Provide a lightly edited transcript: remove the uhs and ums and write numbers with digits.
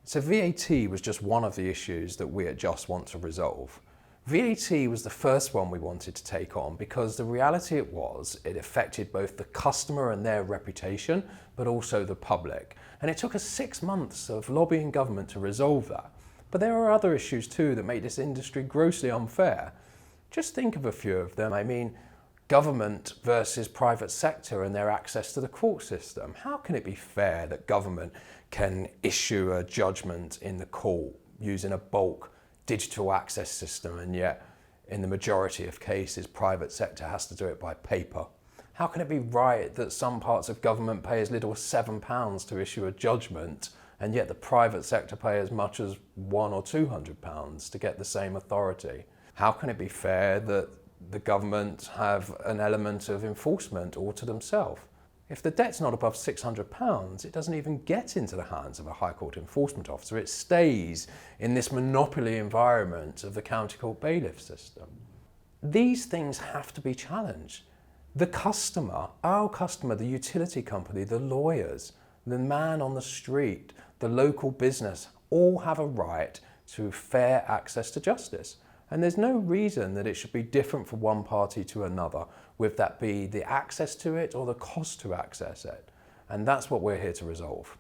So VAT was just one of the issues that we at Just want to resolve. VAT was the first one we wanted to take on because the reality it affected both the customer and their reputation, but also the public. And it took us 6 months of lobbying government to resolve that. But there are other issues too that make this industry grossly unfair. Just think of a few of them. I mean, government versus private sector and their access to the court system. How can it be fair that government can issue a judgment in the court using a bulk digital access system, and yet in the majority of cases private sector has to do it by paper? How can it be right that some parts of government pay as little as £7 to issue a judgment, and yet the private sector pay as much as £100 or £200 to get the same authority? How can it be fair that the government have an element of enforcement all to themselves? If the debt's not above £600, it doesn't even get into the hands of a High Court enforcement officer. It stays in this monopoly environment of the county court bailiff system. These things have to be challenged. The customer, our customer, the utility company, the lawyers, the man on the street, the local business, all have a right to fair access to justice. And there's no reason that it should be different for one party to another, whether that be the access to it or the cost to access it. And that's what we're here to resolve.